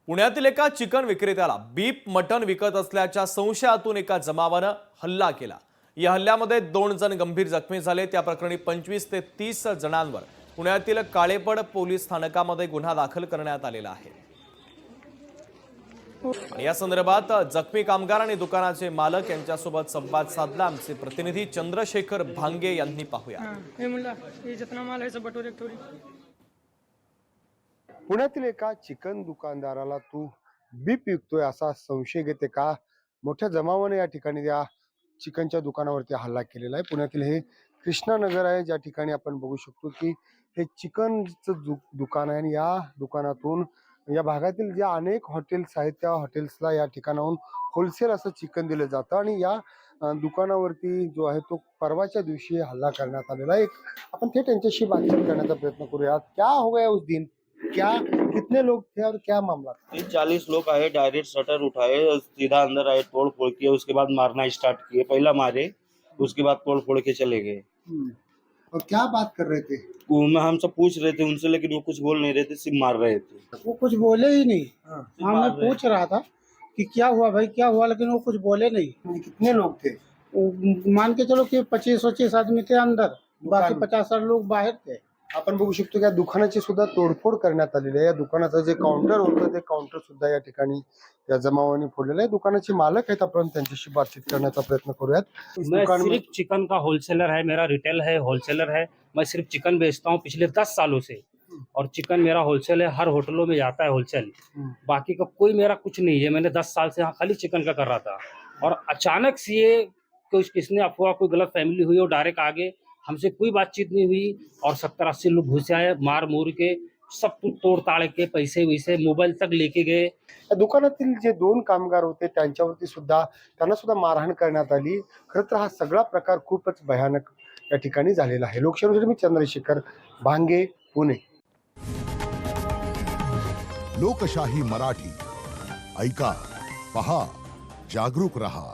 पुण्यातील एका चिकन विक्रेत्याला बीफ मटण विकत असल्याच्या संशयातून एका जमावानं हल्ला केला। या हल्ल्यामध्ये 2 जण गंभीर जखमी झाले। त्या प्रकरणी 25 ते 30 जणांवर पुण्यातील काळेपड पोलीस स्थानकामध्ये गुन्हा दाखल करण्यात आलेला आहे। या संदर्भात जखमी कामगार आणि दुकानाचे मालक यांच्यासोबत संवाद साधला आमचे प्रतिनिधी चंद्रशेखर भांगे यांनी। पाहूया। पुण्यातील एका चिकन दुकानदाराला तू बीफ विकतोय असा संशय घेते का मोठ्या जमावाने या ठिकाणी या चिकनच्या दुकानावरती हल्ला केलेला आहे। पुण्यातील हे कृष्णानगर आहे, ज्या ठिकाणी आपण बघू शकतो की हे चिकनचं दुकान आहे आणि या दुकानातून या भागातील ज्या अनेक हॉटेल्स आहेत त्या हॉटेल्सला या ठिकाणाहून होलसेल असं चिकन दिलं जातं आणि या दुकानावरती जो आहे तो परवाच्या दिवशी हल्ला करण्यात आलेला आहे। आपण थेट त्यांच्याशी बातचीत करण्याचा प्रयत्न करूया। क्या हो गया उस दिन, क्या कितने लोग थे और क्या मामला था? 30-40 लोग आए, डायरेक्ट शटर उठाए और सीधा अंदर आए, तोड़ फोड़ किए, उसके बाद मारना स्टार्ट किए। पहला मारे, उसके बाद तोड़ फोड़ के चले गए। और क्या बात कर रहे थे? हमसे पूछ रहे थे उनसे, लेकिन वो कुछ बोल नहीं रहे थे, सिर्फ मार रहे थे। वो कुछ बोले ही नहीं। मार मैं रहे पूछ रहा था कि क्या हुआ भाई, क्या हुआ, लेकिन वो कुछ बोले नहीं। कितने लोग थे? मान के चलो कि 25-25 आदमी थे अंदर, बाकी दुकान में? 50 लोग बाहर थे। आपण बघू शकतो की या दुकानाची सुद्धा तोडफोड करण्यात आलेली आहे। या दुकानाचं जे काउंटर होतं ते काउंटर सुद्धा या ठिकाणी या जमावाने फोडलेलं आहे। दुकानाचे मालक आहेत, आपण त्यांच्याशी बातचीत करण्याचा प्रयत्न करूयात। इस मैं दुकान में सिर्फ चिकन का होलसेलर है, मेरा रिटेल है, होलसेलर है। मैं सिर्फ चिकन बेचता हूँ पिछले 10 सालों से, और चिकन मेरा होलसेल है, हर होटलों में जाता है होलसेल। बाकी का कोई मेरा कुछ नहीं है। मैंने 10 साल से यहाँ खाली चिकन का कर रहा था, और अचानक से ये किसने अफवाह, कोई गलत फैमिली हुई और डायरेक्ट आगे हमसे कोई बातचीत नहीं हुई, और 70-80 लोग घुसे आए, मार मूर के सब कुछ तोड़ ताड़ के, पैसे वैसे मोबाईल तक लेके गए। या दुकानातील जे 2 कामगार होते त्यांच्यावरती सुद्धा त्यांना सुद्धा मारहाण करण्यात आली। खरं तर हा सगळा प्रकार खूपच भयानक या ठिकाणी झालेला आहे। लोकशाहीसाठी मी चंद्रशेखर भांगे, पुणे। लोकशाही मराठी ऐका, पहा, जागरूक रहा।